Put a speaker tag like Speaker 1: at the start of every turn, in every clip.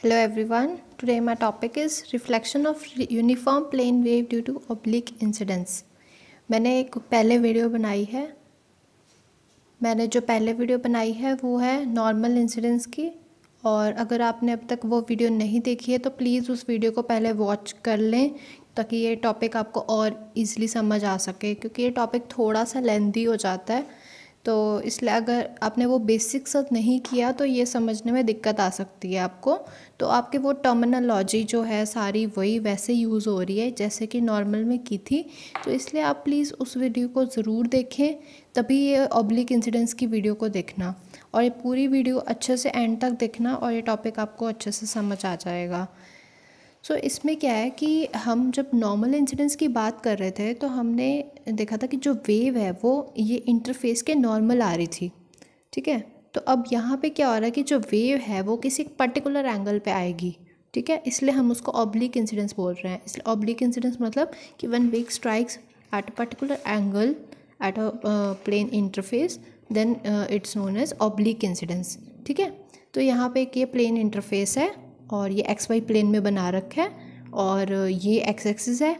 Speaker 1: Hello everyone. Today my topic is reflection of uniform plane wave due to oblique incidence. मैंने जो पहले video बनाई है वो है नॉर्मल इंसिडेंस की। और अगर आपने अब तक वो वीडियो नहीं देखी है तो प्लीज़ उस वीडियो को पहले वॉच कर लें ताकि ये टॉपिक आपको और इजीली समझ आ सके, क्योंकि ये टॉपिक थोड़ा सा लेंथी हो जाता है। तो इसलिए अगर आपने वो बेसिक्स नहीं किया तो ये समझने में दिक्कत आ सकती है आपको। तो आपके वो टर्मिनोलॉजी जो है सारी वही वैसे यूज़ हो रही है जैसे कि नॉर्मल में की थी। तो इसलिए आप प्लीज़ उस वीडियो को ज़रूर देखें, तभी ये ऑब्लिक इंसिडेंस की वीडियो को देखना और ये पूरी वीडियो अच्छे से एंड तक देखना और ये टॉपिक आपको अच्छे से समझ आ जाएगा। सो इसमें क्या है कि हम जब नॉर्मल इंसिडेंस की बात कर रहे थे तो हमने देखा था कि जो वेव है वो ये इंटरफेस के नॉर्मल आ रही थी, ठीक है। तो अब यहाँ पे क्या हो रहा है कि जो वेव है वो किसी पर्टिकुलर एंगल पे आएगी, ठीक है, इसलिए हम उसको ऑब्लिक इंसिडेंस बोल रहे हैं। इसलिए ऑब्लिक इंसिडेंस मतलब कि when wave strikes at a particular angle at a plane interface then it's known as oblique incidence, ठीक है। तो यहाँ पे एक ये प्लेन इंटरफेस है और ये एक्स वाई प्लेन में बना रखा है और ये एक्स एक्सिस है,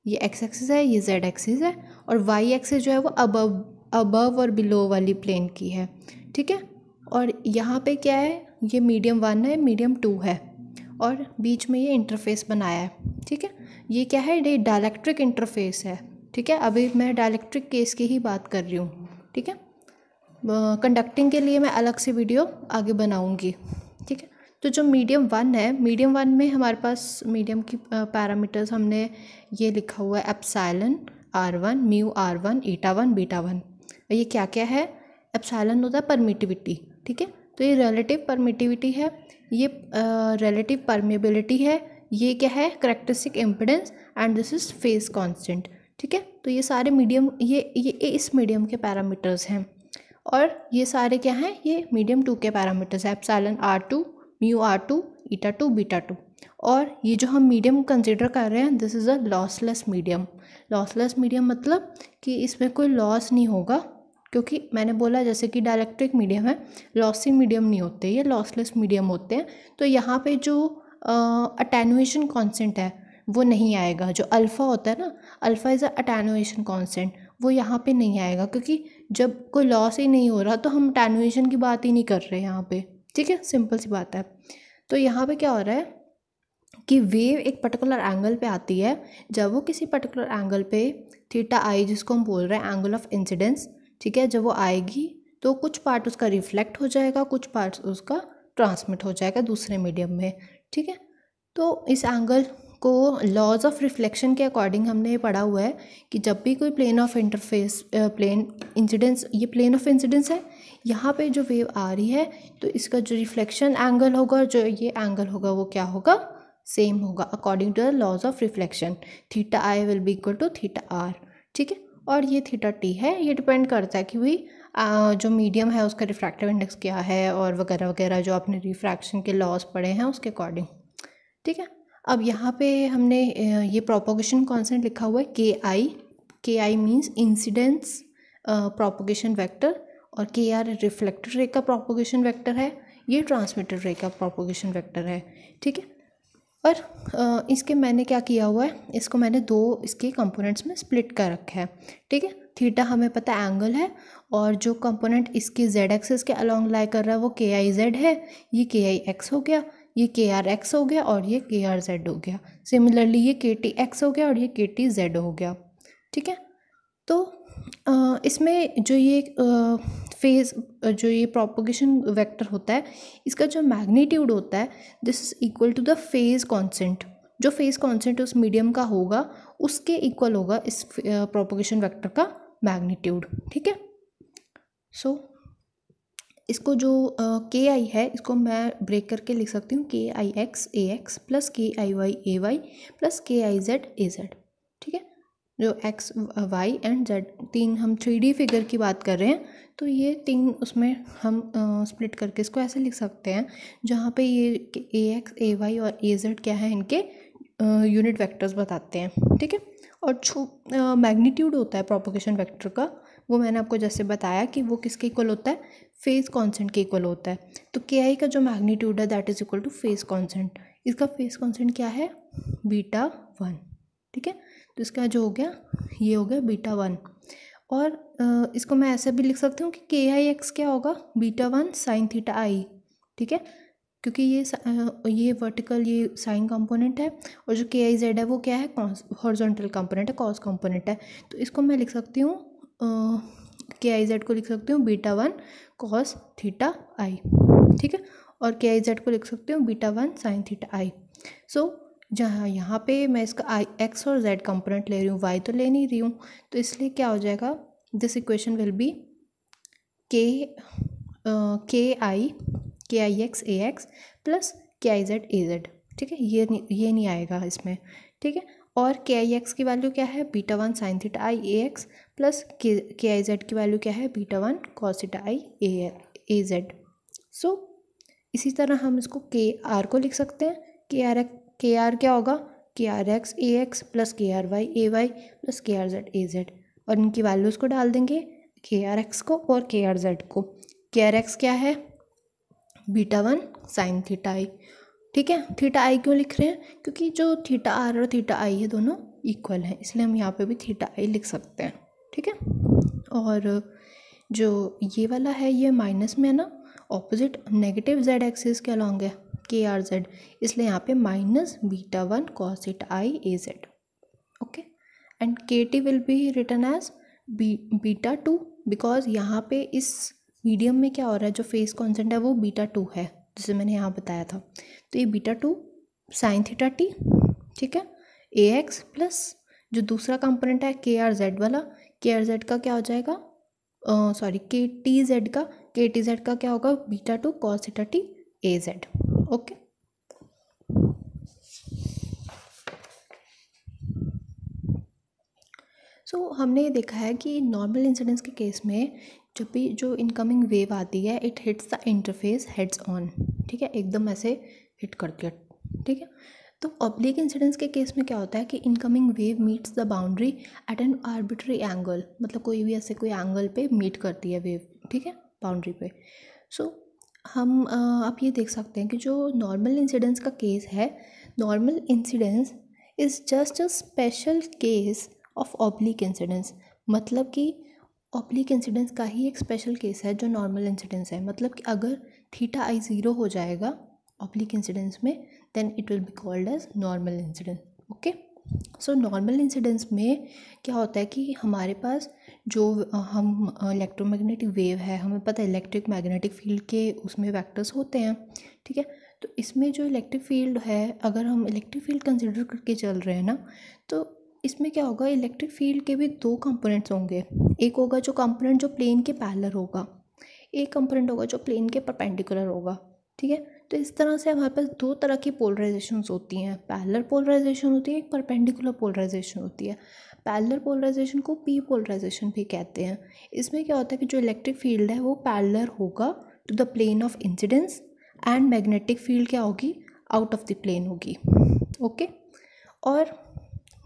Speaker 1: ये एक्स एक्सिस है, ये जेड एक्सिस है और वाई एक्सिस जो है वो अबव और बिलो वाली प्लेन की है, ठीक है। और यहाँ पे क्या है, ये मीडियम 1 है, मीडियम 2 है और बीच में ये इंटरफेस बनाया है, ठीक है। ये क्या है, ये डायलेक्ट्रिक इंटरफेस है, ठीक है। अभी मैं डायलेक्ट्रिक केस की ही बात कर रही हूँ, ठीक है। कंडक्टिंग के लिए मैं अलग से वीडियो आगे बनाऊँगी, ठीक है। तो जो मीडियम 1 है, मीडियम 1 में हमारे पास मीडियम की पैरामीटर्स हमने ये लिखा हुआ है एप्सिलॉन r1 म्यू r1 ईटा 1 बीटा 1। ये क्या क्या है, एप्सिलॉन होता है परमिटिविटी, ठीक है। तो ये रिलेटिव परमिटिविटी है, ये रिलेटिव परमेबिलिटी है, ये क्या है characteristic impedance and this is phase constant, ठीक है। तो ये सारे मीडियम ये इस मीडियम के पैरामीटर्स हैं और ये सारे क्या हैं, ये मीडियम 2 के पैरामीटर्स हैं, एप्सिलॉन r2 म्यू r2 ईटा 2 बीटा 2। और ये जो हम मीडियम कंसिडर कर रहे हैं this is a lossless medium. Lossless medium मतलब कि इसमें कोई लॉस नहीं होगा, क्योंकि मैंने बोला जैसे कि डायलेक्ट्रिक मीडियम है, लॉसी मीडियम नहीं होते, ये लॉसलेस मीडियम होते हैं। तो यहाँ पे जो अटेनुएशन कांस्टेंट है वो नहीं आएगा, जो अल्फ़ा होता है ना, alpha is a attenuation constant, वो यहाँ पे नहीं आएगा, क्योंकि जब कोई लॉस ही नहीं हो रहा तो हम अटेनुएशन की बात ही नहीं कर रहे यहाँ पे, ठीक है, सिंपल सी बात है। तो यहाँ पे क्या हो रहा है कि वेव एक पर्टिकुलर एंगल पे आती है, जब वो किसी पर्टिकुलर एंगल पे थीटा आई जिसको हम बोल रहे हैं एंगल ऑफ इंसिडेंस, ठीक है, जब वो आएगी तो कुछ पार्ट उसका रिफ्लेक्ट हो जाएगा, कुछ पार्ट उसका ट्रांसमिट हो जाएगा दूसरे मीडियम में, ठीक है। तो इस एंगल को लॉज ऑफ रिफ्लेक्शन के अकॉर्डिंग हमने ये पढ़ा हुआ है कि जब भी कोई plane of interface plane incidence, ये प्लेन ऑफ इंसिडेंस है, यहाँ पे जो वेव आ रही है तो इसका जो रिफ्लेक्शन एंगल होगा, जो ये एंगल होगा वो क्या होगा, सेम होगा according to the laws of reflection. Theta i will be equal to theta r, ठीक है। और ये थीटा टी है, ये डिपेंड करता है कि भाई जो मीडियम है उसका रिफ्रैक्टिव इंडेक्स क्या है और वगैरह वगैरह जो आपने रिफ्रैक्शन के लॉज पढ़े हैं उसके अकॉर्डिंग, ठीक है। अब यहाँ पे हमने ये प्रोपोगेशन कांस्टेंट लिखा हुआ है के I means incidence propagation vector और के आर रिफ्लेक्टेड रे का प्रोपोगेशन वेक्टर है, ये ट्रांसमिटेड रे का प्रोपोगेशन वेक्टर है, ठीक है। और इसके मैंने क्या किया हुआ है, इसको मैंने दो इसके कंपोनेंट्स में स्प्लिट कर रखा है, ठीक है। थीटा हमें पता है एंगल है और जो कंपोनेंट इसके जेड एक्सिस के अलोंग लाई कर रहा है वो के आई जेड है, ये के आई एक्स हो गया, ये के आर एक्स हो गया और ये के आर जेड हो गया। सिमिलरली ये के टी एक्स हो गया और ये के टी जेड हो गया, ठीक है। तो इसमें जो ये फेज जो ये प्रोपोगेशन वेक्टर होता है इसका जो मैग्नीट्यूड होता है this is equal to the phase constant. जो फेज कांस्टेंट उस मीडियम का होगा उसके इक्वल होगा इस प्रोपोगेशन वेक्टर का मैग्नीट्यूड, ठीक है। सो इसको जो के आई है इसको मैं ब्रेक करके लिख सकती हूँ के आई एक्स ए एक्स प्लस के आई वाई ए वाई प्लस के आई जेड ए जेड, ठीक है। जो एक्स वाई एंड जेड तीन हम 3D फिगर की बात कर रहे हैं तो ये तीन उसमें हम स्प्लिट करके इसको ऐसे लिख सकते हैं जहाँ पे ये ए एक्स ए वाई और ए जेड क्या है इनके यूनिट वेक्टर्स बताते हैं, ठीक है। और जो मैग्नीट्यूड होता है प्रोपोगेशन वेक्टर का वो मैंने आपको जैसे बताया कि वो किसके इक्वल होता है, फेज कांस्टेंट के इक्वल होता है। तो के आई का जो मैग्नीट्यूड है that is equal two phase constant. इसका फेज कांस्टेंट क्या है, बीटा 1। ठीक है, तो इसका जो हो गया ये हो गया बीटा 1। और इसको मैं ऐसे भी लिख सकती हूँ कि के आई एक्स क्या होगा, बीटा 1 साइन थीटा आई। ठीक है, क्योंकि ये वर्टिकल ये साइन कंपोनेंट है और जो के आई जेड है वो क्या है, हॉरिजॉन्टल कंपोनेंट है, कॉस कंपोनेंट है। तो इसको मैं लिख सकती हूँ, के आई जेड को लिख सकती हूँ बीटा 1 कॉस थीटा आई। ठीक है, और के आई जेड को लिख सकती हूँ बीटा 1 साइन थीटा आई। सो जहाँ यहाँ पे मैं इसका आई एक्स और जेड कंपोनेंट ले रही हूँ, वाई तो ले नहीं रही हूँ, तो इसलिए क्या हो जाएगा, दिस इक्वेशन विल बी के आई एक्स ए एक्स प्लस के आई जेड ए जेड। ठीक है, ये नहीं आएगा इसमें। ठीक है, और के आई एक्स की वैल्यू क्या है, बीटा 1 साइन थीटा आई ए एक्स प्लस के आई जेड की वैल्यू क्या है, बीटा 1 कॉस थीटा आई ए जेड। सो इसी तरह हम इसको के आर को लिख सकते हैं। के आर क्या होगा, k r x A x plus k r y A Y plus k are Z A z, और इनकी वैल्यूज़ को डाल देंगे, के आर एक्स को और के आर जेड को। के आर एक्स क्या है, बीटा 1 साइन थीटा आई। ठीक है, थीटा आई क्यों लिख रहे हैं, क्योंकि जो थीटा आर और थीटा आई है दोनों इक्वल हैं, इसलिए हम यहाँ पे भी थीटा आई लिख सकते हैं। ठीक है, और जो ये वाला है ये माइनस में है ना, ऑपोजिट नेगेटिव जेड एक्सिस के अलॉन्ग है के आर जेड, इसलिए यहाँ पे minus beta 1 cos theta I A Z. Okay, and K T will be written as beta 2, because यहाँ पे इस मीडियम में क्या हो रहा है, जो फेस कॉन्सेंट है वो बीटा 2 है, जैसे मैंने यहाँ बताया था। तो ये बीटा 2 साइन थीटा टी। ठीक है, ए एक्स प्लस जो दूसरा कंपोनेंट है के आर जेड वाला, के आर जेड का क्या हो जाएगा, सॉरी के टी जेड का क्या होगा, beta 2 cos theta T A Z. Okay, so हमने ये देखा है कि नॉर्मल इंसिडेंस के केस में जब भी जो इनकमिंग वेव आती है it hits the interface heads on. ठीक है, एकदम ऐसे हिट करती है। ठीक है, तो ऑब्लिक इंसिडेंस के केस में क्या होता है कि incoming wave meets the boundary at an arbitrary angle, मतलब कोई भी ऐसे कोई एंगल पे मीट करती है वेव। ठीक है, बाउंड्री पे। सो हम आप ये देख सकते हैं कि जो नॉर्मल इंसिडेंस का केस है, normal incidence is just a special case of oblique incidence, मतलब कि ऑब्लिक इंसिडेंस का ही एक स्पेशल केस है जो नॉर्मल इंसिडेंस है। मतलब कि अगर थीटा आई 0 हो जाएगा ऑब्लिक इंसिडेंस में, then it will be called as normal incidence. Okay, so normal incidence में क्या होता है कि हमारे पास जो हम इलेक्ट्रोमैग्नेटिक वेव है, हमें पता है इलेक्ट्रिक मैग्नेटिक फील्ड के उसमें वेक्टर्स होते हैं। ठीक है, तो इसमें जो इलेक्ट्रिक फील्ड है, अगर हम इलेक्ट्रिक फील्ड कंसिडर करके चल रहे हैं ना, तो इसमें क्या होगा, इलेक्ट्रिक फील्ड के भी दो कंपोनेंट्स होंगे। एक होगा जो कंपोनेंट जो प्लेन के पैरेलल होगा, एक कंपोनेंट होगा जो प्लेन के परपेंडिकुलर होगा। ठीक है, तो इस तरह से हमारे पास दो तरह की पोलराइजेशंस होती हैं, पैरेलल पोलराइजेशन होती है, एक परपेंडिकुलर पोलराइजेशन होती है। पैरेलल पोलराइजेशन को पी पोलराइजेशन भी कहते हैं। इसमें क्या होता है कि जो इलेक्ट्रिक फील्ड है वो पैरेलल होगा to the plane of incidence, and magnetic field क्या होगी, आउट ऑफ द प्लेन होगी। ओके, और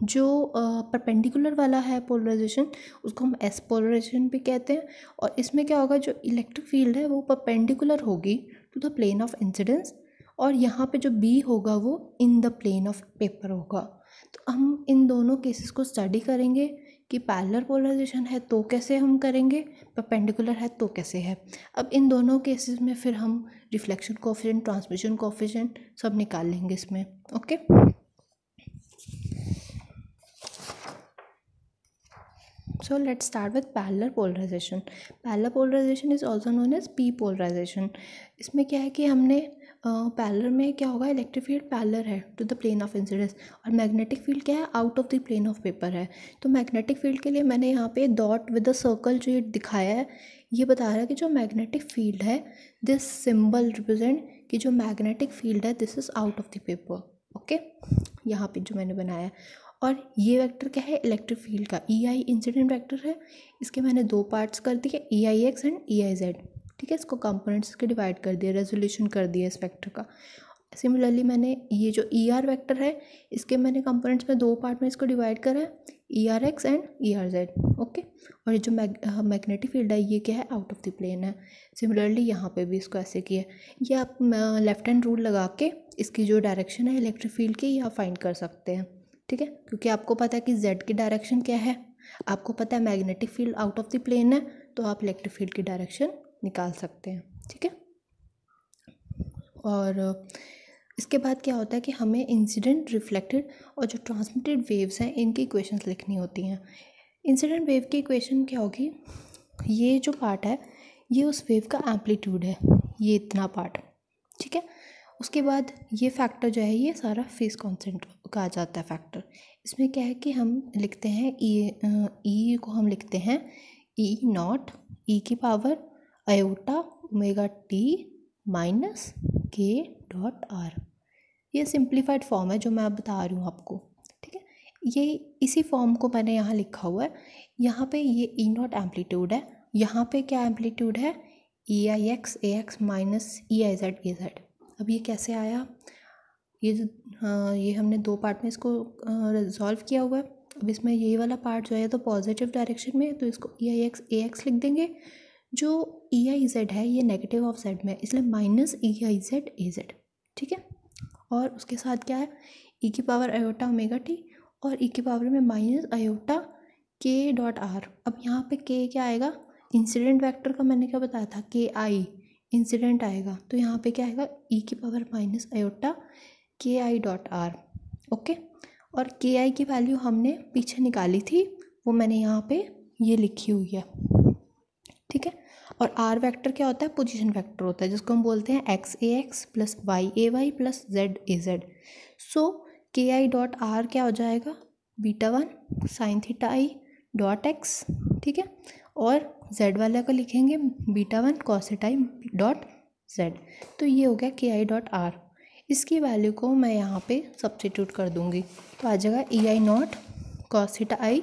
Speaker 1: जो परपेंडिकुलर वाला है पोलराइजेशन, उसको हम एस पोलराइजेशन भी कहते हैं। और इसमें क्या होगा, जो इलेक्ट्रिक फील्ड है वो परपेंडिकुलर होगी to the plane of incidence, और यहाँ पे जो बी होगा वो in the plane of paper होगा। तो हम इन दोनों केसेस को स्टडी करेंगे कि पैरेलल पोलराइजेशन है तो कैसे हम करेंगे, परपेंडिकुलर है तो कैसे है। अब इन दोनों केसेस में फिर हम रिफ्लेक्शन कोएफिशिएंट, ट्रांसमिशन कोएफिशिएंट सब निकाल लेंगे इसमें। Okay, so let's start with parallel polarization. Parallel polarization is also known as p polarization. इसमें क्या है कि हमने पैरेलल में क्या होगा, इलेक्ट्रिक फील्ड पैरेलल है to the plane of incidence, और मैग्नेटिक फील्ड क्या है, out of the plane of paper है। तो मैग्नेटिक फील्ड के लिए मैंने यहाँ पे डॉट विद द सर्कल जो ये दिखाया है, ये बता रहा है कि जो मैग्नेटिक फील्ड है, दिस सिंबल रिप्रेजेंट कि जो मैग्नेटिक फील्ड है this is out of the paper. Okay, यहाँ पे जो मैंने बनाया है, और ये वेक्टर क्या है, इलेक्ट्रिक फील्ड का ई आई इंसिडेंट वेक्टर है। इसके मैंने दो पार्ट्स कर दिए, E I X and E I Z. ठीक है, इसको कंपोनेंट्स के डिवाइड कर दिया, रेजोल्यूशन कर दिया इस वेक्टर का। सिमिलरली मैंने ये जो ई आर वैक्टर है इसके मैंने कंपोनेंट्स में दो पार्ट में इसको डिवाइड करा है, E R x and E R Z. Okay, और ये जो मैग्नेटिक फील्ड है ये क्या है, आउट ऑफ द प्लेन है। सिमिलरली यहाँ पे भी इसको ऐसे किया है। ये आप लेफ्ट हैंड रूल लगा के इसकी जो डायरेक्शन है इलेक्ट्रिक फील्ड की ये आप फाइंड कर सकते हैं। ठीक है, क्योंकि आपको पता है कि जेड की डायरेक्शन क्या है, आपको पता है magnetic field out of the plane है, तो आप इलेक्ट्रिक फील्ड की डायरेक्शन निकाल सकते हैं। ठीक है, और इसके बाद क्या होता है कि हमें इंसिडेंट, रिफ्लेक्टेड और जो ट्रांसमिटेड वेव्स हैं इनकी इक्वेशंस लिखनी होती हैं। इंसिडेंट वेव की इक्वेशन क्या होगी, ये जो पार्ट है ये उस वेव का एम्पलीट्यूड है, ये इतना पार्ट। ठीक है, उसके बाद ये फैक्टर जो है ये सारा फेस कांस्टेंट का आ जाता है फैक्टर। इसमें क्या है कि हम लिखते हैं ई को हम लिखते हैं ई नॉट ई की power iota omega T minus के डॉट आर। ये सिंप्लीफाइड फॉर्म है जो मैं अब बता रही हूँ आपको। ठीक है, ये इसी फॉर्म को मैंने यहाँ लिखा हुआ है। यहाँ पे ये ई नॉट एम्पलीट्यूड है, यहाँ पे क्या एम्पलीट्यूड है, ई I X A x minus E I Z A Z. अब ये कैसे आया, ये हमने दो पार्ट में इसको रिजॉल्व किया हुआ है। अब इसमें ये वाला पार्ट जो है तो पॉजिटिव डायरेक्शन में है, तो इसको ई आई एक्स ए एक्स लिख देंगे। जो ई आई जेड है ये नेगेटिव ऑफ जेड में है, इसलिए minus E I Z A Z. ठीक है, और उसके साथ क्या है, ई की पावर आयोटा ओमेगा टी और ई की पावर में माइनस आयोटा के डॉट आर। अब यहाँ पे के क्या आएगा, इंसिडेंट वेक्टर का मैंने क्या बताया था, के आई इंसिडेंट आएगा, तो यहाँ पे क्या आएगा ई की पावर माइनस आयोटा के आई डॉट आर। ओके, और के आई की वैल्यू हमने पीछे निकाली थी, वो मैंने यहाँ पे ये लिखी हुई है। ठीक है, और आर वेक्टर क्या होता है, पोजीशन वेक्टर होता है, जिसको हम बोलते हैं X A x plus Y A Y plus Z A Z. So K I dot R क्या हो जाएगा, beta one sine theta I dot X. ठीक है, और जेड वाले को लिखेंगे beta one cos theta I dot Z. तो ये हो गया के आई डॉट आर। इसकी वैल्यू को मैं यहाँ पे सब्स्टिट्यूट कर दूँगी, तो आ जाएगा ई आई नॉट कॉस थीटा आई,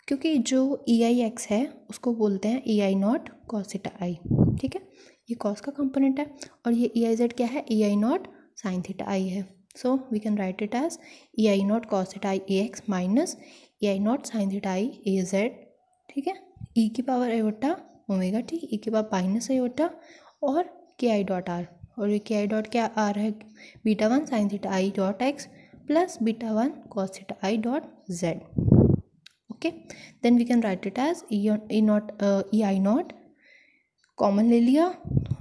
Speaker 1: क्योंकि जो ई आई एक्स है उसको बोलते हैं ई आई नॉट कॉस थीटा आई। ठीक है, ये कॉस का कंपोनेंट है, और ये ई आई जेड क्या है, ई आई नॉट साइन थीटा आई है। So we can write it as E I not cos theta I A x minus E I not sine theta I A Z. ठीक है, e की power iota omega T, ई की power minus iota और के I dot are, और ये के I dot क्या आ रहा है, beta one sine theta I dot X plus beta one cos theta I dot Z. Okay, then we can write it as E I not common ले लिया,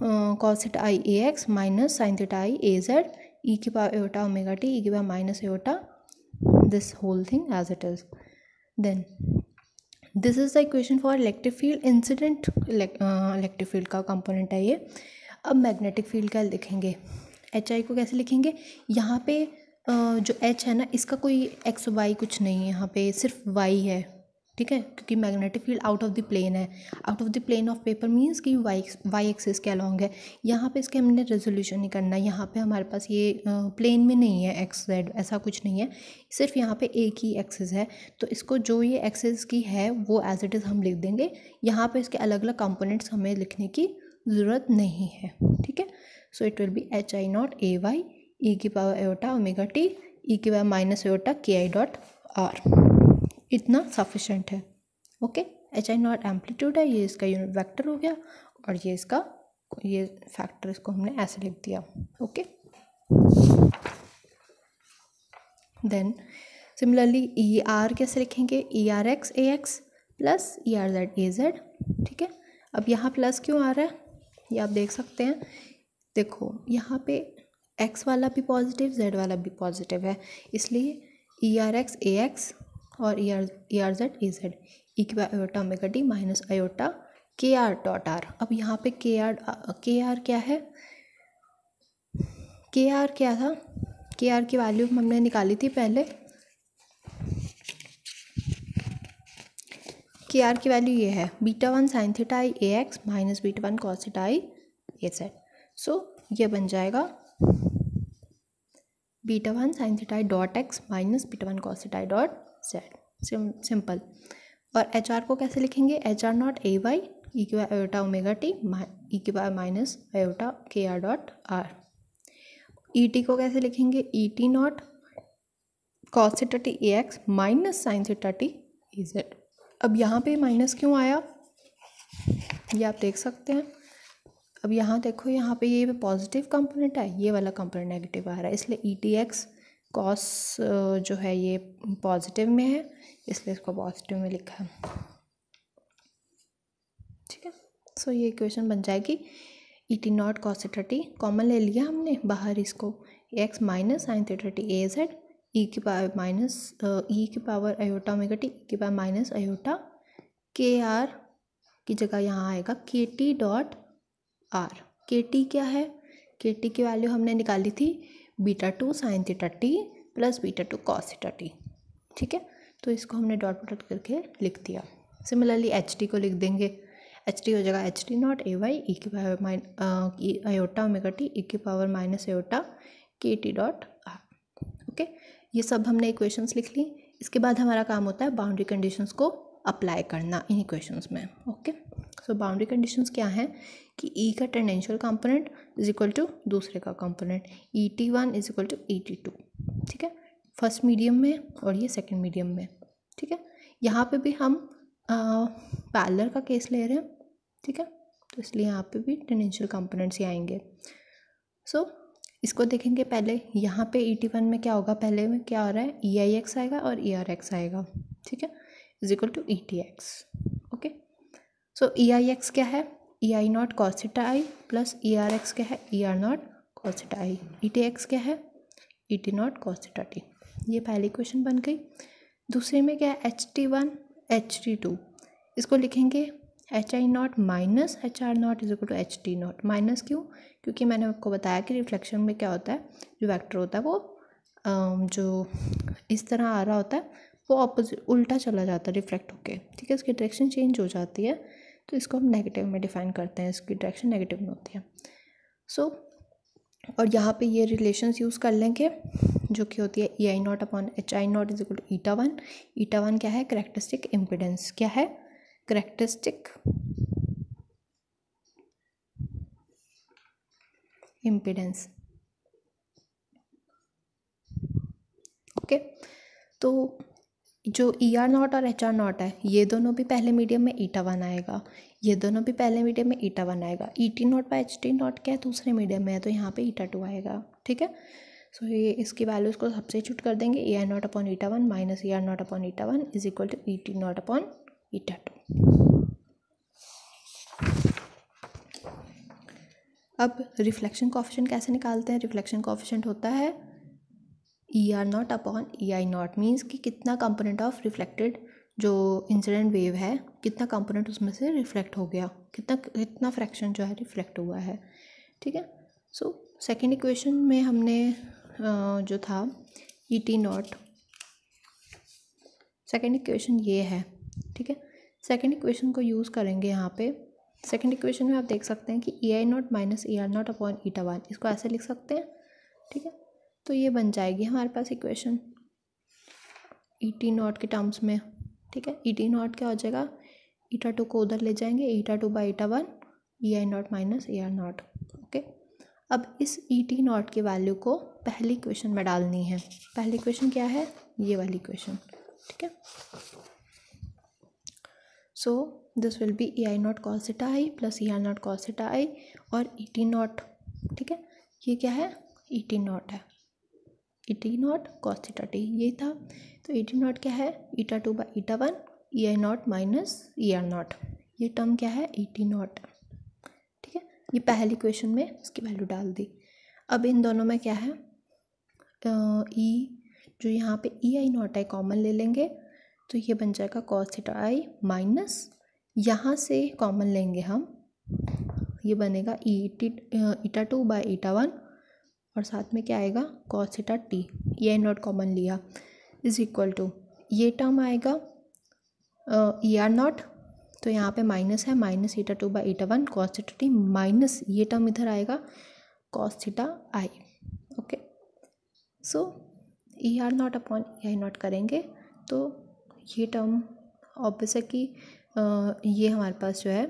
Speaker 1: cos theta आई ए x minus sine theta आई ए Z, E की power iota omega T, ई की power minus iota, this whole thing as it is. Then this is the equation for electric field, incident electric field का component है ये। अब magnetic field का लिखेंगे, H आई को कैसे लिखेंगे, यहाँ पे जो एच है ना इसका कोई एक्स वाई कुछ नहीं है, यहाँ पे सिर्फ वाई है। ठीक है, क्योंकि magnetic field out of the plane है, out of the plane of paper means कि वाई एक्सिस के अलॉन्ग है। यहाँ पे इसके हमने रेजोल्यूशन नहीं करना, यहाँ पे हमारे पास ये प्लेन में नहीं है एक्स जेड, ऐसा कुछ नहीं है, सिर्फ यहाँ पे एक ही एक्सिस है। तो इसको जो ये एक्सिस की है वो एज इट इज़ हम लिख देंगे, यहाँ पे इसके अलग अलग कंपोनेंट्स हमें लिखने की ज़रूरत नहीं है। ठीक है, so it will be H I nought A Y E की पावर एयोटा ओमेगा टी, ई की power minus iota K I dot R. इतना सफिशेंट है। Okay, H I nought amplitude है, ये इसका यूनिट वेक्टर हो गया, और ये इसका ये फैक्टर इसको हमने ऐसे लिख दिया। Okay, then similarly E R कैसे लिखेंगे, E R x A x plus E R Z A Z. ठीक है, अब यहाँ प्लस क्यों आ रहा है ये आप देख सकते हैं, देखो यहाँ पे एक्स वाला भी पॉजिटिव जेड वाला भी पॉजिटिव है, इसलिए ई आर एक्स ए एक्स और E R Z A Z, E की power iota omega T minus iota K R dot R. अब यहाँ पे के आर क्या है, के आर क्या था, के आर की वैल्यू हमने निकाली थी पहले, के आर की वैल्यू ये है बीटा वन साइन थीटा आई ए x minus beta one cos theta आई ए जेड। सो ये बन जाएगा beta one sine theta I dot X minus beta one cos theta I dot Z, simple. और एच आर को कैसे लिखेंगे, H R nought A Y E की power iota omega T, ई की power minus iota K R dot R. E T को कैसे लिखेंगे, ई T nought cos theta T A x minus sine theta T E Z. अब यहाँ पे minus क्यों आया ये आप देख सकते हैं। अब यहाँ देखो, यहाँ पे ये पॉजिटिव कंपोनेंट है, ये वाला कंपोनेंट नेगेटिव आ रहा है, इसलिए ई टी एक्स कॉस जो है ये पॉजिटिव में है, इसलिए इसको पॉजिटिव में लिखा है। ठीक है, सो ये इक्वेशन बन जाएगी E T nought cos theta T, common ले लिया हमने बाहर इसको, X minus sine theta T A Z E की पावर माइनस ई की power iota omega T E की power minus iota K R की जगह यहाँ आएगा K T dot R. K T क्या है, के टी की वैल्यू हमने निकाली थी beta two sine theta T plus beta two cos theta T. ठीक है, तो इसको हमने डॉट प्रोडक्ट करके लिख दिया। सिमिलरली एच टी को लिख देंगे, एच टी हो जाएगा H T nought A Y E की power iota omega T E की power minus iota K T dot R. Okay, ये सब हमने इक्वेशंस लिख ली। इसके बाद हमारा काम होता है बाउंड्री कंडीशंस को अप्लाई करना इन इक्वेशंस में। ओके, सो बाउंड्री कंडीशंस क्या हैं कि ई का tangential component is equal to दूसरे का component E T one is equal to E T two. ठीक है, फर्स्ट मीडियम में और ये सेकंड मीडियम में। ठीक है, यहाँ पे भी हम पैरेलल का केस ले रहे हैं। ठीक है, तो इसलिए यहाँ पे भी टेंजेंशियल कंपोनेंट्स ही आएंगे। सो इसको देखेंगे पहले, यहाँ पे ई टी वन में क्या होगा, पहले में क्या आ रहा है ई आई एक्स आएगा और ई आर एक्स आएगा। ठीक है, is equal to E T X. Okay, so E I X क्या है, ई आई not cos theta I plus E R X क्या है, E R nought cos theta I. E T X क्या है, E T nought cos theta T. ये पहली question बन गई। दूसरे में क्या है H T one H T two, इसको लिखेंगे H I not minus H R not is equal to H T not. Minus क्यों, क्योंकि मैंने आपको बताया कि रिफ्लेक्शन में क्या होता है, जो वेक्टर होता है वो जो इस तरह आ रहा होता है वो ऑपोजिट उल्टा चला जाता है रिफ्लेक्ट होके। ठीक है, इसकी डायरेक्शन चेंज हो जाती है, तो इसको हम नेगेटिव में डिफाइन करते हैं, इसकी डायरेक्शन नेगेटिव में होती है। सो और यहाँ पे ये रिलेशंस यूज़ कर लेंगे जो कि होती है ई आई not upon H I not is equal to eta one. Eta one क्या है, कैरेक्टरिस्टिक इम्पिडेंस। क्या है, कैरेक्टरिस्टिक इम्पिडेंस। ओके, तो जो ई आर नॉट और एच आर नॉट है ये दोनों भी पहले मीडियम में ईटा वन आएगा, ये दोनों भी पहले मीडियम में ईटा वन आएगा। ई T not by H T nought क्या है, दूसरे मीडियम में है, तो यहाँ पे ईटा टू आएगा। ठीक है, सो ये इसकी वैल्यूज़ को सब्स्टिट्यूट कर देंगे, E R not upon eta one minus E R not upon eta one is equal to E T not upon eta two. अब रिफ्लेक्शन कोएफिशिएंट कैसे निकालते हैं, रिफ्लेक्शन कोएफिशिएंट होता है E R not upon E I not, means कि कितना component of reflected जो incident wave है कितना कंपोनेंट उसमें से रिफ्लेक्ट हो गया, कितना फ्रैक्शन जो है रिफ्लेक्ट हुआ है। ठीक है, सो सेकेंड इक्वेशन में हमने जो था ई टी नॉट, सेकेंड इक्वेशन ये है। ठीक है, सेकेंड इक्वेशन को यूज़ करेंगे यहाँ पे। सेकेंड इक्वेशन में आप देख सकते हैं कि E I not minus E R not upon eta one, इसको ऐसे लिख सकते हैं। ठीक है, तो ये बन जाएगी हमारे पास इक्वेशन ई टी नॉट के टर्म्स में। ठीक है, ई टी नॉट क्या हो जाएगा, ईटा टू को उधर ले जाएंगे, eta two by eta one E I not minus E R nought. Okay, अब इस ई टी नॉट की वैल्यू को पहली इक्वेशन में डालनी है। पहली इक्वेशन क्या है, ये वाली इक्वेशन। ठीक है, so this will be E I not cos theta I plus E R nought cos theta I और ई टी नॉट। ठीक है, ये क्या है, ई टी नॉट है, E T nought cos theta T ये था। तो ई टी नॉट क्या है, eta two by eta one E I not minus E R nought, ये टर्म क्या है ई टी नॉट। ठीक है, ये पहली इक्वेशन में इसकी वैल्यू डाल दी। अब इन दोनों में क्या है, ई जो यहाँ पे ई आई नॉट है कॉमन ले लेंगे, तो ये बन जाएगा कॉस थीटा आई माइनस यहाँ से कॉमन लेंगे हम, ये बनेगा ईटा टू बाई ईटा वन और साथ में क्या आएगा cos theta T, E I not common लिया इज इक्वल टू ये टर्म आएगा ई आर नॉट, तो यहाँ पे माइनस है, minus eta two by eta one cos theta T minus ये टर्म इधर आएगा cos theta I. Okay, so E R not upon E I not करेंगे तो ये टर्म ऑब्वियस है कि ये हमारे पास जो है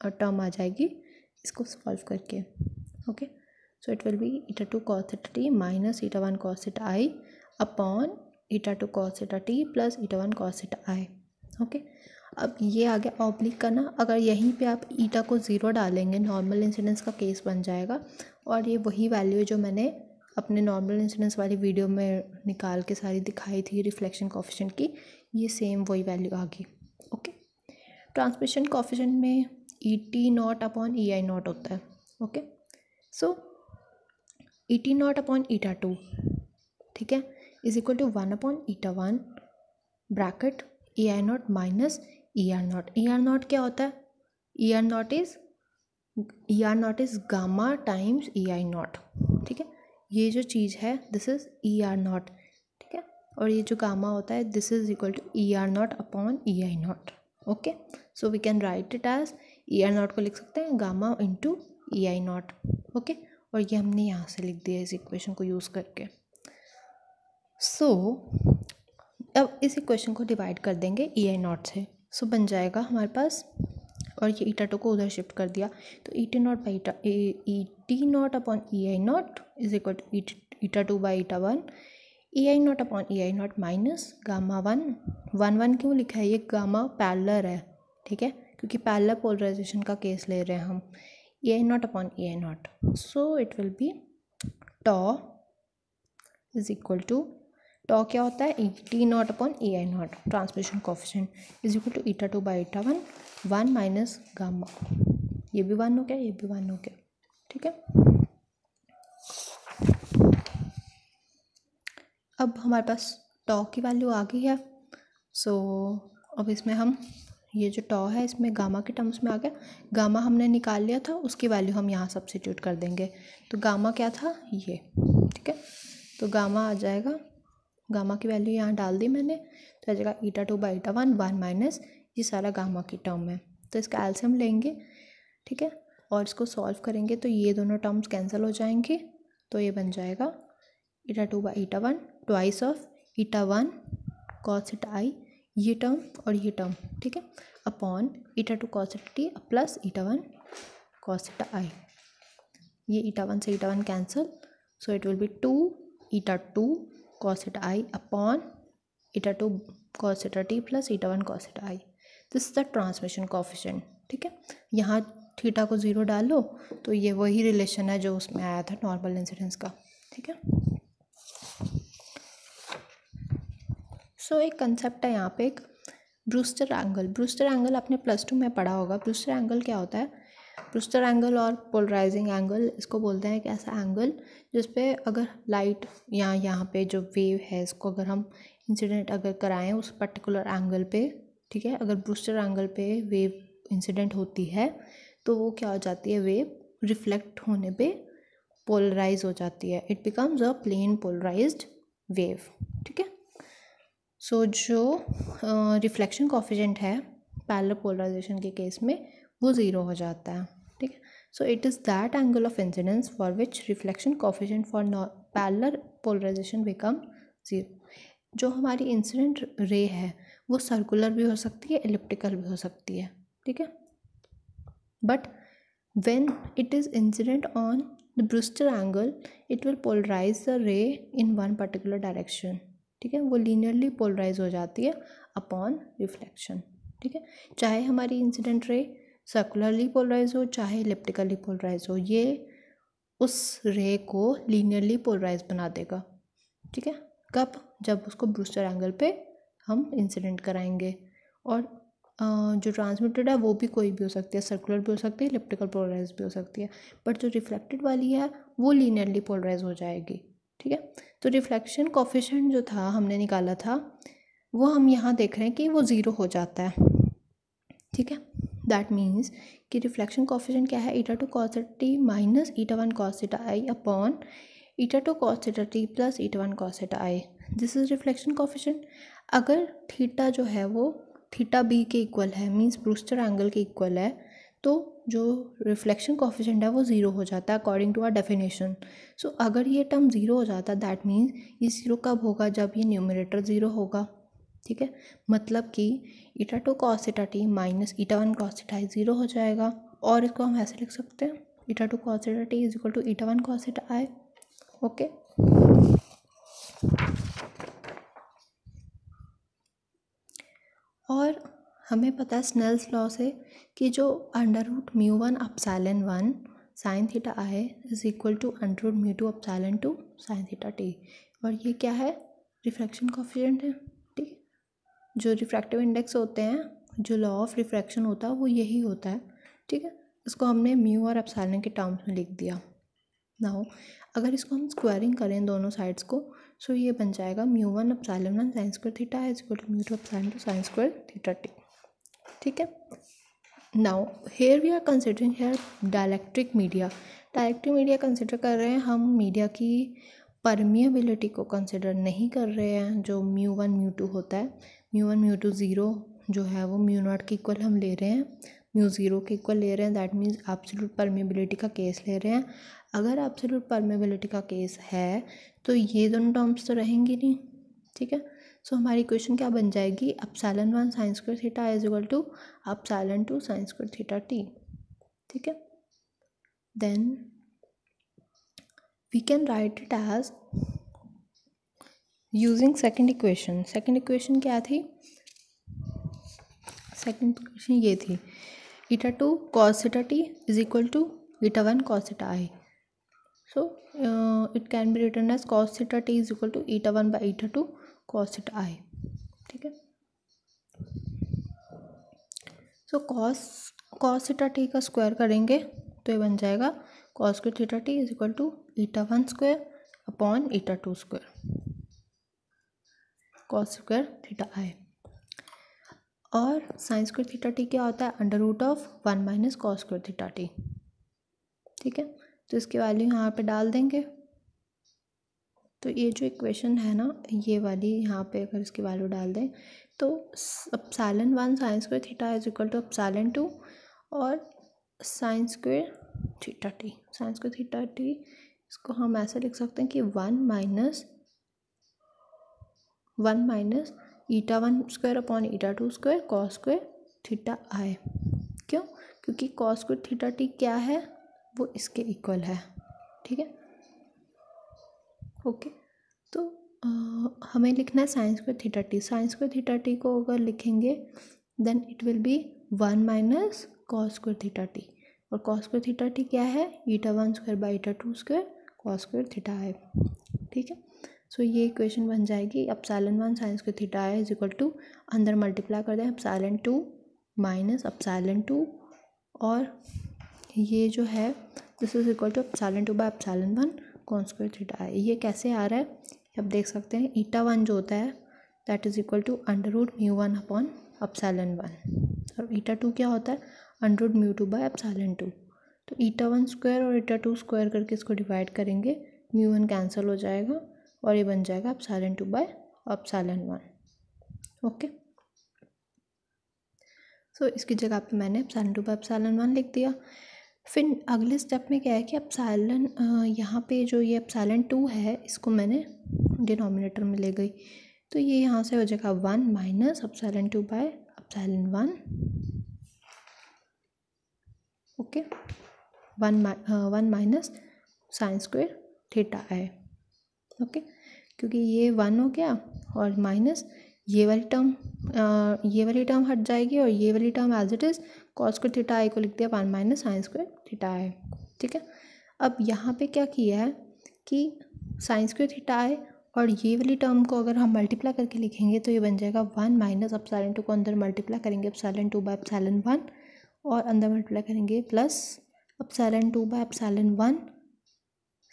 Speaker 1: टर्म आ जाएगी इसको सॉल्व करके। Okay, so so it will be eta two cos theta T minus eta one cos theta I upon eta two cos theta T plus eta one cos theta I. Okay, अब ये आ गया oblique का ना, अगर यहीं पे आप ईटा को ज़ीरो डालेंगे नॉर्मल इंसिडेंस का केस बन जाएगा, और ये वही वैल्यू जो मैंने अपने नॉर्मल इंसिडेंस वाली वीडियो में निकाल के सारी दिखाई थी रिफ्लेक्शन कोफिशिएंट की, ये सेम वही वैल्यू आ गई। ओके, ट्रांसमिशन कोफिशिएंट में E T not upon E I not होता है। Okay, so E T not upon eta two, ठीक है, is equal to 1 upon eta one bracket E I not minus E R not. E R not क्या होता है? E R not is gamma times E I not. ठीक है, ये जो चीज़ है this is E R not. ठीक है, और ये जो गामा होता है this is equal to E R not upon E I not. Okay, so we can write it as E R not को लिख सकते हैं gamma into E I not. Okay, और ये हमने यहाँ से लिख दिया इस इक्वेशन को यूज़ करके। सो अब इस इक्वेशन को डिवाइड कर देंगे ई आई नॉट से, सो बन जाएगा हमारे पास, और ये ईटा टू को उधर शिफ्ट कर दिया तो E T not by E T not upon E I not is equal to eta two by eta one E I not upon E I not minus gamma one. One क्यों लिखा है? ये gamma parallel है, ठीक है, क्योंकि parallel polarization का case ले रहे हैं हम। E I not upon E I nought, so it will be tau is equal to, tau क्या होता है? E T not upon E I nought transmission coefficient is equal to eta two by eta one, one minus gamma, ये भी one हो गया, ये भी one हो गया। ठीक है, अब हमारे पास टॉ की वैल्यू आ गई है। सो अब इसमें हम ये जो टॉ है इसमें गामा के टर्म्स में आ गया, गामा हमने निकाल लिया था, उसकी वैल्यू हम यहाँ सब्स्टिट्यूट कर देंगे। तो गामा क्या था? ये, ठीक है, तो गामा आ जाएगा, गामा की वैल्यू यहाँ डाल दी मैंने, तो आ जाएगा eta two by eta one, one minus ये सारा गामा की टर्म है, तो इसका एलसीएम लेंगे। ठीक है, और इसको सॉल्व करेंगे तो ये दोनों टर्म्स कैंसिल हो जाएंगे, तो ये बन जाएगा eta two by eta one twice of eta one cos theta I, ये टर्म और ये टर्म, ठीक है, upon eta two cos theta T plus eta one cos theta I. ये ईटा वन से eta one cancel, so it will be two eta two cos theta I upon eta 2 cos theta t plus eta 1 cos theta I. This is the transmission coefficient. ठीक है, यहाँ theta को zero डालो तो ये वही relation है जो उसमें आया था नॉर्मल इंसिडेंस का। ठीक है, सो एक कंसेप्ट है यहाँ पे, एक ब्रूस्टर एंगल। ब्रूस्टर एंगल आपने +2 में पढ़ा होगा। ब्रूस्टर एंगल क्या होता है? ब्रूस्टर एंगल और पोलराइजिंग एंगल, इसको बोलते हैं एक ऐसा एंगल जिस पे अगर लाइट या यहाँ पे जो वेव है इसको अगर हम इंसिडेंट अगर कराएं उस पर्टिकुलर एंगल पे, ठीक है, अगर ब्रूस्टर एंगल पे वेव इंसिडेंट होती है तो वो क्या हो जाती है? वेव रिफ्लेक्ट होने पे पोलराइज हो जाती है, it becomes a plane polarized wave. ठीक है, सो जो रिफ्लेक्शन कोफिशिएंट है पैरेलल पोलराइजेशन के केस में वो ज़ीरो हो जाता है। ठीक है, so it is that angle of incidence for which reflection coefficient for parallel polarization become zero. जो हमारी इंसिडेंट रे है वो सर्कुलर भी हो सकती है, एलिप्टिकल भी हो सकती है। ठीक है, but when it is incident on the Brewster angle it will polarize the ray in one particular direction. ठीक है, वो लीनियरली पोलराइज हो जाती है अपॉन रिफ्लेक्शन। ठीक है, चाहे हमारी इंसिडेंट रे सर्कुलरली पोलराइज हो चाहे इलिप्टिकली पोलराइज हो, ये उस रे को लीनियरली पोलराइज बना देगा। ठीक है, कब? जब उसको ब्रूस्टर एंगल पे हम इंसिडेंट कराएंगे। और जो ट्रांसमिटेड है वो भी कोई भी हो सकती है, सर्कुलर भी हो सकती है, इलिप्टिकल पोलराइज भी हो सकती है, बट जो रिफ्लेक्टेड वाली है वो लीनियरली पोलराइज हो जाएगी। ठीक है, तो रिफ्लेक्शन कोफिशिएंट जो था हमने निकाला था वो हम यहाँ देख रहे हैं कि वो ज़ीरो हो जाता है। ठीक है, दैट मीन्स कि रिफ्लेक्शन कोफिशिएंट क्या है? Eta two cos theta T minus eta one cos theta I upon eta two cos theta T plus eta one cos theta I. This is reflection coefficient. अगर theta जो है वो theta B के equal है, means Brewster angle के equal है, तो जो रिफ्लेक्शन कोफिशिएंट है वो ज़ीरो हो जाता है अकॉर्डिंग टू आवर डेफिनेशन। सो अगर ये टर्म ज़ीरो हो जाता है दैट मीन्स ये ज़ीरो कब होगा? जब ये न्यूमरेटर ज़ीरो होगा। ठीक है, मतलब कि eta two cos theta T minus eta one cos theta I zero हो जाएगा। और इसको हम ऐसे लिख सकते हैं eta 2 cos theta t is equal to eta 1 cos theta i। Okay, और हमें पता है स्नेल्स लॉ से कि जो under root mu 1 epsilon 1 sine theta I is equal to under root mu 2 epsilon 2 sine theta T. और ये क्या है, रिफ्रैक्शन कोएफिशिएंट है। ठीक, जो रिफ्रैक्टिव इंडेक्स होते हैं, जो लॉ ऑफ रिफ्रैक्शन होता है वो यही होता है। ठीक है, इसको हमने म्यू और एप्सिलॉन के टर्म्स में लिख दिया। नाउ अगर इसको हम स्क्वायरिंग करें दोनों साइड्स को, सो ये बन जाएगा mu 1 epsilon 1 sine square theta is equal to mu 2 epsilon 2 sine square theta T. ठीक है, now here we are considering here dielectric media. Dielectric media consider कर रहे हैं हम, मीडिया की परमिएबिलिटी को कंसिडर नहीं कर रहे हैं। जो म्यू 1 म्यू 2 होता है, म्यू 1 म्यू 2 ज़ीरो जो है वो म्यू नॉट के इक्वल हम ले रहे हैं, म्यू ज़ीरो के इक्वल ले रहे हैं। दैट मीन्स एब्सोल्यूट परमिएबिलिटी का केस ले रहे हैं। अगर एब्सोल्यूट परमिएबिलिटी का केस है तो ये दोनों टर्म्स तो रहेंगी नहीं। ठीक है, सो हमारी इक्वेशन क्या बन जाएगी, epsilon 1 sine square theta is equal to epsilon 2 sine square theta T. ठीक है, then we can write it as using second equation. Second equation क्या थी, सेकेंड इक्वेशन ये थी, eta 2 cos theta T is equal to eta 1 cos theta I. So it can be written as cos theta t is equal to eta 1 by eta 2 cos theta I। ठीक है, so cos theta t का square करेंगे तो ये बन जाएगा cos square theta t is equal to eta 1 square upon eta 2 square cos square theta I। और sine square theta t क्या होता है, under root of 1 minus cos square theta t। ठीक है, तो इसकी वैल्यू यहाँ पे डाल देंगे। तो ये जो इक्वेशन है ना, ये वाली यहाँ पे अगर इसकी वैल्यू डाल दें तो epsilon 1 sine square theta is equal to epsilon 2 और sine square theta T. Sine square theta T इसको हम ऐसे लिख सकते हैं कि 1 minus eta 1 square upon eta 2 square cos square theta I. क्यों, क्योंकि कॉस स्क्वायर थीटा टी क्या है, वो इसके इक्वल है। ठीक है, ओके, तो हमें लिखना है sine square theta T. Sine square theta T को अगर लिखेंगे then it will be 1 minus cos square theta T. और कॉस स्क्वायर थीटा टी क्या है, eta 1 square by eta 2 square cos square theta I. ठीक है, सो ये equation बन जाएगी epsilon 1 sine square theta I is equal to, अंदर multiply कर दें एप्सिलॉन 2 माइनस एप्सिलॉन 2, और ये जो है this is equal to epsilon 2 by epsilon 1 cos square theta I. ये कैसे आ रहा है आप देख सकते हैं, ईटा 1 जो होता है that is equal to under root mu 1 upon epsilon 1, और ईटा 2 क्या होता है, under root mu 2 by epsilon 2। तो ईटा 1 स्क्वायर और ईटा 2 स्क्वायर करके इसको डिवाइड करेंगे, म्यू 1 कैंसिल हो जाएगा और ये बन जाएगा एप्सिलॉन 2 बाई एप्सिलॉन 1। ओके, सो इसकी जगह पे मैंने एप्सिलॉन 2 बाई एप्सिलॉन 1 लिख दिया। फिर अगले स्टेप में क्या है कि एप्सिलॉन यहाँ पे जो ये एप्सिलॉन 2 है इसको मैंने डिनोमिनेटर में ले गई, तो ये यहाँ से हो जाएगा 1 minus epsilon 2 by epsilon 1। Okay, 1 minus sine square theta I. Okay, क्योंकि ये 1 हो गया और माइनस ये वाली टर्म हट जाएगी और ये वाली term as it is cos square theta I को लिख दिया 1 minus sine square theta I. ठीक है, अब यहाँ पे क्या किया है कि साइन स्क्वायर थीटा आई और ये वाली टर्म को अगर हम मल्टीप्लाई करके लिखेंगे तो ये बन जाएगा 1 माइनस एप्सिलॉन 2 को अंदर मल्टीप्लाई करेंगे एप्सिलॉन 2 बाय एप्सिलॉन 1 और अंदर मल्टीप्लाई करेंगे plus epsilon 2 by epsilon 1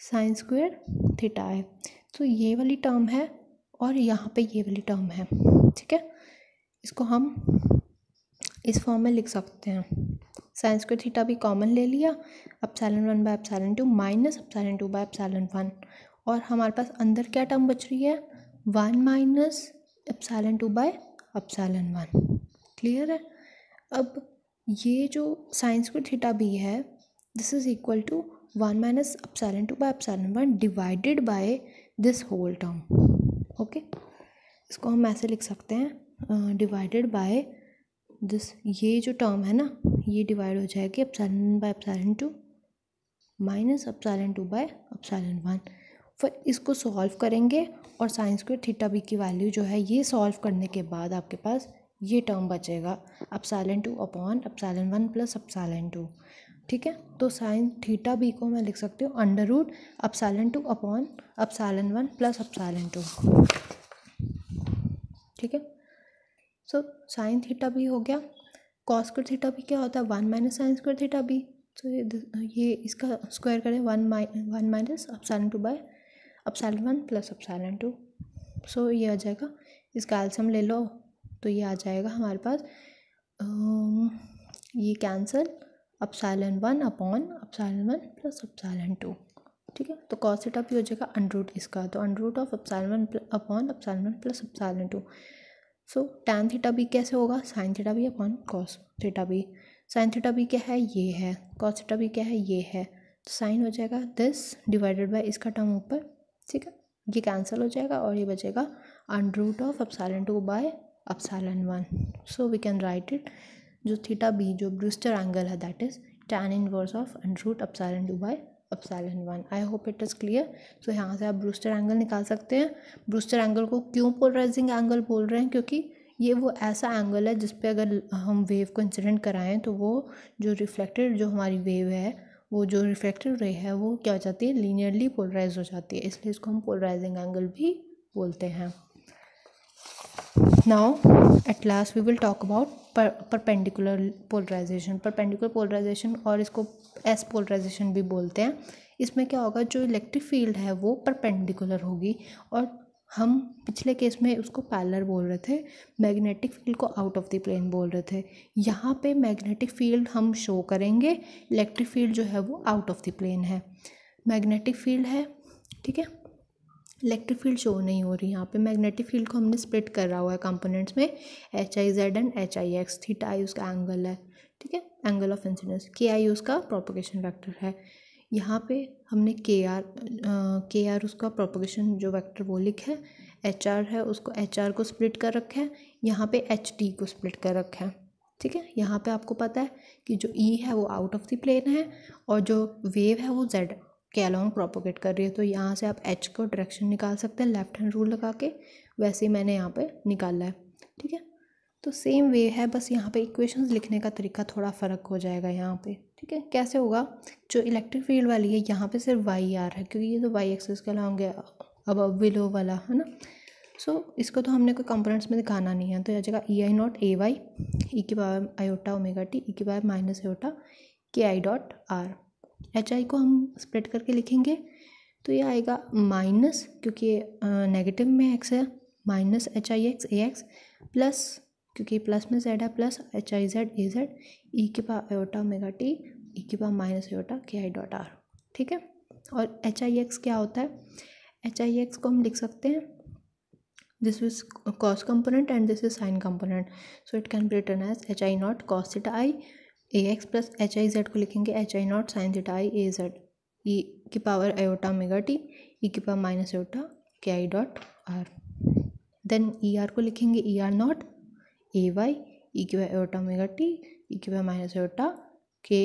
Speaker 1: sine square theta I. तो ये वाली टर्म है और यहाँ पे ये वाली टर्म है। ठीक है, इसको हम इस फॉर्म में लिख सकते हैं, साइन स्क्वायर थीटा भी कॉमन ले लिया, epsilon 1 by epsilon 2 minus epsilon 2 by epsilon 1, और हमारे पास अंदर क्या टर्म बच रही है 1 minus epsilon 2 by epsilon 1। Clear है। अब ये जो साइन स्क्वायर थीटा भी है this is equal to 1 minus epsilon 2 by epsilon 1 divided by this whole term. Okay, इसको हम ऐसे लिख सकते हैं डिवाइडेड बाय दिस, ये जो टर्म है ना ये डिवाइड हो जाएगी epsilon by epsilon 2 minus epsilon 2 by epsilon 1। फिर इसको सॉल्व करेंगे और साइन स्क्वायर थीटा बी की वैल्यू जो है ये सॉल्व करने के बाद आपके पास ये टर्म बचेगा epsilon 2 upon epsilon 1 plus epsilon 2। ठीक है, तो साइन थीटा बी को मैं लिख सकती हूँ under root epsilon 2 upon epsilon 1 plus epsilon 2। ठीक है, सो साइन थीटा बी हो गया। कॉस स्क्वायर थीटा बी क्या होता है? 1 minus sine square theta B. तो ये इसका स्क्वायर करें 1 minus epsilon 2 by epsilon 1 plus epsilon 2। So ये आ जाएगा, इसका एलसीएम ले लो तो ये आ जाएगा हमारे पास ये cancel epsilon 1 upon epsilon 1 plus epsilon 2। ठीक है, तो कॉस थीटा भी हो जाएगा अंडर रूट इसका, तो under root of epsilon 1 upon epsilon 1 plus epsilon 2। So tan theta B कैसे होगा? Sine theta B upon cos theta B. Sine theta B क्या है? ये है। कॉस थीटा बी क्या है? ये है। तो साइन हो जाएगा दिस डिवाइडेड बाय इसका टर्म ऊपर। ठीक है, ये कैंसिल हो जाएगा और ये बचेगा under root of epsilon 2 by epsilon 1। So we can write it, जो थीटा बी जो ब्रूस्टर एंगल है that is tan inverse of under root epsilon 2 by epsilon 1। I hope it is clear. सो यहाँ से आप ब्रूस्टर एंगल निकाल सकते हैं। ब्रूस्टर एंगल को क्यों पोलराइजिंग एंगल बोल रहे हैं? क्योंकि ये वो ऐसा एंगल है जिस पे अगर हम वेव को इंसिडेंट कराएं तो वो जो रिफ्लेक्टेड जो हमारी वेव है, वो जो रिफ्लेक्टेड रे है वो क्या हो जाती है? लीनियरली पोलराइज हो जाती है, इसलिए इसको हम पोलराइजिंग एंगल भी बोलते हैं। Now at last we will talk about perpendicular polarization। perpendicular polarization और इसको S polarization भी बोलते हैं। इसमें क्या होगा, जो इलेक्ट्रिक फील्ड है वो परपेंडिकुलर होगी और हम पिछले केस में उसको पैरेलल बोल रहे थे, मैग्नेटिक फील्ड को आउट ऑफ द प्लेन बोल रहे थे। यहाँ पे मैग्नेटिक फील्ड हम शो करेंगे, इलेक्ट्रिक फील्ड जो है वो आउट ऑफ द प्लेन है। मैग्नेटिक फील्ड है, ठीक है, इलेक्ट्रिक फील्ड शो नहीं हो रही। यहाँ पे मैग्नेटिक फील्ड को हमने स्प्लिट करा हुआ है कंपोनेंट्स में, H I Z and H I X. Theta I उसका एंगल है, ठीक है, एंगल ऑफ इंसिडेंस। के आई उसका प्रोपगेशन वेक्टर है। यहाँ पे हमने के आर उसका प्रोपगेशन जो वेक्टर वो लिखा है। एच आर है, उसको एच आर को स्प्लिट कर रखा है। यहाँ पे एच टी को स्प्लिट कर रखा है। ठीक है, यहाँ पे आपको पता है कि जो ई है वो आउट ऑफ द प्लेन है और जो वेव है वो जेड के अलॉन्ग प्रोपोगेट कर रही है। तो यहाँ से आप एच को डायरेक्शन निकाल सकते हैं लेफ्ट हैंड रूल लगा के, वैसे ही मैंने यहाँ पे निकाला है। ठीक है, तो सेम वे है, बस यहाँ पे इक्वेशंस लिखने का तरीका थोड़ा फ़र्क हो जाएगा यहाँ पे। ठीक है, कैसे होगा? जो इलेक्ट्रिक फील्ड वाली है यहाँ पे सिर्फ वाई आर है, क्योंकि ये तो वाई एक्सिस के अलॉन्ग है, अब बिलो वाला है ना। सो इसको तो हमने कोई कंपोनेंट्स में दिखाना नहीं है, तो यह जगह ई आई नॉट ए वाई ई की power iota omega T E की पावर माइनस आयोटा के I dot are. H I को हम स्प्लिट करके लिखेंगे तो ये आएगा माइनस, क्योंकि नेगेटिव में एक्स है, minus H I X A x plus, क्योंकि प्लस में जेड है, plus H I Z A Z E के power iota omega T E के पावर माइनस आयोटा के आई डॉट आर। ठीक है, और एच आई एक्स क्या होता है? एच आई एक्स को हम लिख सकते हैं this is cos component and this is sine component, so it can be written as H I not cos theta I A x plus H I Z को लिखेंगे H I not sine theta I A Z E की power iota omega T E की power minus iota के I dot R. Then E R को लिखेंगे E R nought A Y E की power iota omega T E की power minus iota के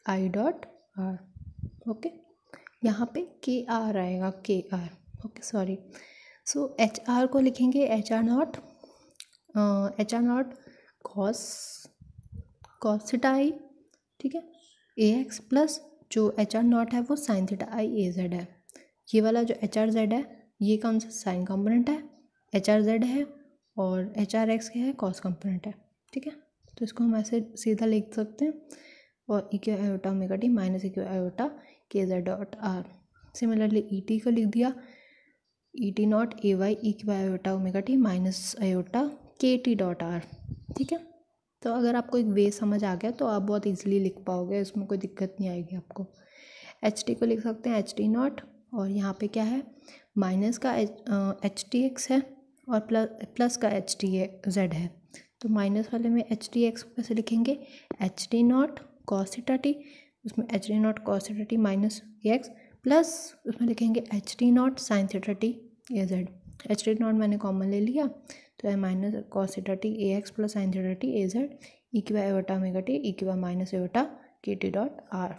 Speaker 1: I dot R. Okay, यहाँ पे के आर आएगा, के R, okay sorry. So H R को लिखेंगे H R nought cos theta I, ठीक है, ए एक्स प्लस जो एच आर नॉट है वो साइन थीटा आई ए जेड है। ये वाला जो एच आर जेड है ये कौन सा साइन कंपोनेंट है, एच आर जेड है, और एच आर एक्स क्या है? कॉस कंपोनेंट है। ठीक है, तो इसको हम ऐसे सीधा लिख सकते हैं, और E Q iota omega T minus E Q iota के Z dot R. Similarly E T को लिख दिया E T nought A Y E की iota omega T minus iota के टी डॉट आर। ठीक है, तो अगर आपको एक वे समझ आ गया तो आप बहुत इजीली लिख पाओगे, इसमें कोई दिक्कत नहीं आएगी आपको। एच टी को लिख सकते हैं एच टी नॉट, और यहाँ पे क्या है? माइनस का एच टी एक्स है और प्लस का एच टी जेड है। तो माइनस वाले में एच टी एक्स को कैसे लिखेंगे? H T nought cos theta T, उसमें H T nought cos theta T minus X plus उसमें लिखेंगे H T nought sine theta T A Z. H T nought मैंने कॉमन ले लिया तो है minus cos theta T A x plus sine theta T A Z E की by iota omega T E की by minus iota के T dot R.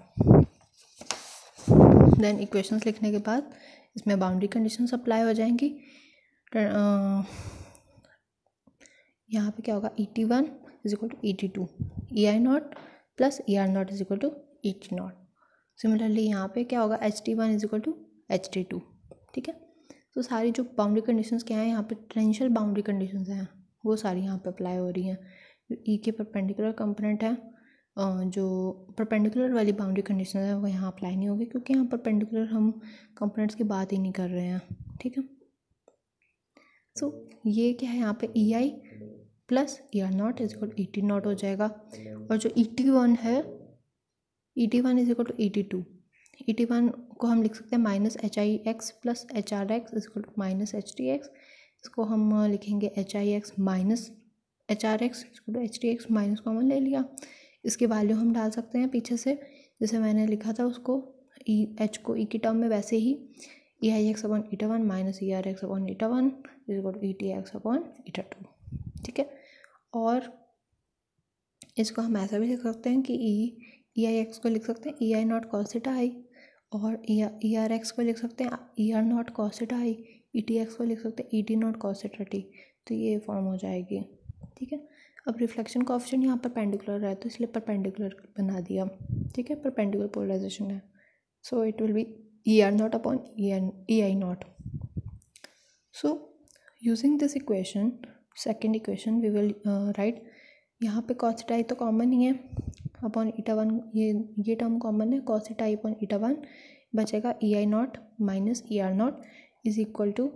Speaker 1: Then equations लिखने के बाद इसमें बाउंड्री कंडीशंस अप्लाई हो जाएंगी। यहाँ पे क्या होगा, ET1 is equal to ET2, EI0 plus ER0 is equal to ET0। Similarly यहाँ पे क्या होगा, HT1 is equal to HT2। ठीक है, तो सारी जो बाउंड्री कंडीशंस क्या हैं यहाँ पे, टेंजेंशियल बाउंड्री कंडीशंस हैं, वो सारी यहाँ पे अप्लाई हो रही हैं। ई के परपेंडिकुलर कंपोनेंट है, जो परपेंडिकुलर वाली बाउंड्री कंडीशन है वो यहाँ अप्लाई नहीं होगी, क्योंकि यहाँ परपेंडिकुलर हम कंपोनेंट्स की बात ही नहीं कर रहे हैं। ठीक है, सो ये क्या है, यहाँ पे EI plus ER0 is equal to ET0 हो जाएगा। और जो ET1 है, ET1 is equal to ET2। ET1 को हम लिख सकते हैं minus HIX plus HRX is equal to minus HTX। इसको हम लिखेंगे HIX minus HRX is equal to HTX, minus common ले लिया। इसकी वैल्यू हम डाल सकते हैं पीछे से, जैसे मैंने लिखा था उसको H को E की टर्म में, वैसे ही EIX upon ETA1 minus ERX upon ETA1 is equal to ETX upon ETA2। ठीक है, और इसको हम ऐसा भी लिख सकते हैं कि EIX को लिख सकते हैं EI0 cos थीटा i, और ERX को लिख सकते हैं ER0 cos theta i, ETX को लिख सकते हैं ET0 cos थीटा t। तो ये फॉर्म हो जाएगी। ठीक है, अब रिफ्लेक्शन कोएफिशिएंट यहाँ परपेंडिकुलर है तो इसलिए परपेंडिकुलर बना दिया। ठीक है, परपेंडिकुलर पोलराइजेशन है, so it will be ER0 upon EI0। So using this equation, second equation, we will write, यहाँ पे cos थीटा i तो कॉमन ही है, अपॉन ETA1 ये टर्म कॉमन है, cos theta i upon ETA1 बचेगा EI0 minus ER0 is equal to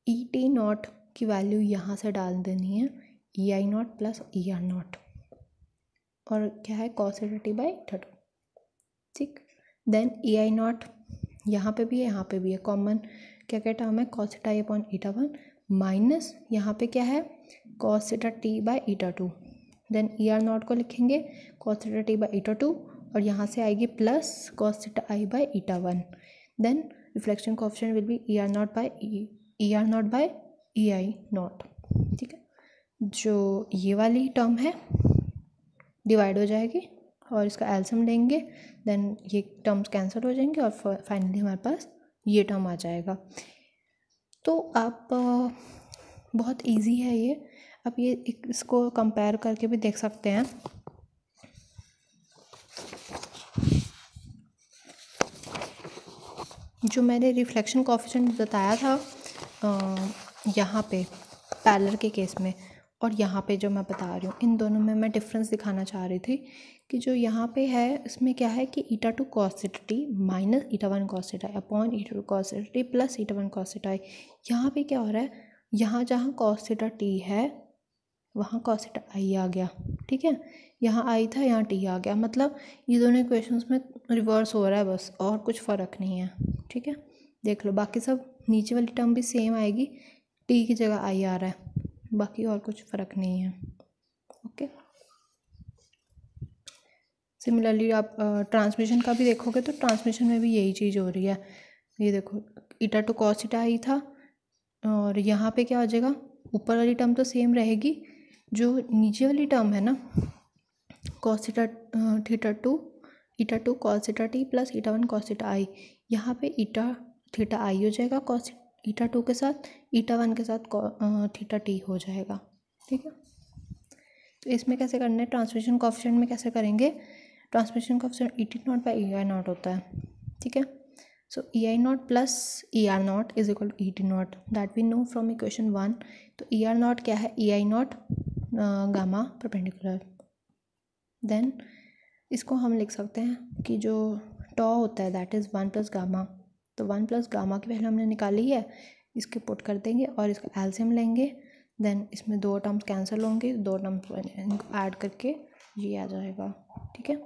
Speaker 1: ET0 की value यहाँ से डाल देनी है, EI0 प्लस ER0, और क्या है cos theta t by theta 2। ठीक, देन EI0 यहाँ पे भी है, यहाँ पे भी है, कॉमन क्या क्या टर्म है, cos theta i upon ETA1 minus यहाँ पे क्या है, cos theta t by ETA2। Then ER0 को लिखेंगे cos theta t by ETA2, और यहाँ से आएगी plus cos theta i by ETA1। Then reflection coefficient will be ER0 by EI0। ठीक है, जो ये वाली टर्म है डिवाइड हो जाएगी और इसका एलसीएम लेंगे, देन ये टर्म्स कैंसिल हो जाएंगे और फाइनली हमारे पास ये टर्म आ जाएगा। तो आप बहुत इजी है ये, आप ये इसको कंपेयर करके भी देख सकते हैं। जो मैंने रिफ्लेक्शन कोएफिशिएंट बताया था यहाँ पे पैरेलल के केस में, और यहाँ पे जो मैं बता रही हूँ, इन दोनों में मैं डिफरेंस दिखाना चाह रही थी कि जो यहाँ पे है इसमें क्या है कि ETA2 cos theta t minus ETA1 cos theta i upon ETA2 cos theta t plus ETA1 cos theta i। यहाँ पे क्या हो रहा है, यहाँ जहाँ cos थीटा t है वहाँ cos थीटा i आ गया। ठीक है, यहाँ i था, यहाँ t आ गया, मतलब ये दोनों इक्वेशंस में रिवर्स हो रहा है बस, और कुछ फ़र्क नहीं है। ठीक है, देख लो, बाकी सब नीचे वाली टर्म भी सेम आएगी, t की जगह i आ रहा है, बाकी और कुछ फ़र्क नहीं है। ओके, सिमिलरली आप ट्रांसमिशन का भी देखोगे तो ट्रांसमिशन में भी यही चीज़ हो रही है। ये देखो, ETA2 cos थीटा i था, और यहाँ पे क्या हो जाएगा, ऊपर वाली टर्म तो सेम रहेगी, जो नीचे वाली टर्म है ना cos ETA2 cos theta t plus ETA1 cos theta i, यहाँ पे ETA थीटा i हो जाएगा cos ETA2 के साथ, ETA1 के साथ थीटा t हो जाएगा। ठीक है, तो इसमें कैसे करना है, ट्रांसमिशन कोएफिशिएंट में कैसे करेंगे, transmission coefficient ET0 by EI0 होता है। ठीक है, so EI0 plus ER0 is equal to ET0, that we know from equation 1। तो ER0 क्या है, EI0 गामा परपेंडिकुलर। देन इसको हम लिख सकते हैं कि जो टॉ होता है दैट इज़ 1 प्लस गामा, तो 1 प्लस गामा की वैल्यू हमने निकाली है, इसके पुट कर देंगे और इसका एलसीएम लेंगे। देन इसमें दो टर्म्स कैंसिल होंगे, दो टर्म्स ऐड करके ये आ जाएगा। ठीक है,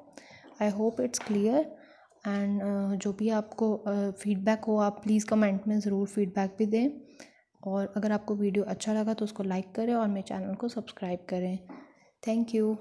Speaker 1: I hope it's clear. And जो भी आपको फीडबैक हो आप प्लीज़ कमेंट में ज़रूर फीडबैक भी दें, और अगर आपको वीडियो अच्छा लगा तो उसको लाइक करें और मेरे चैनल को सब्सक्राइब करें। Thank you.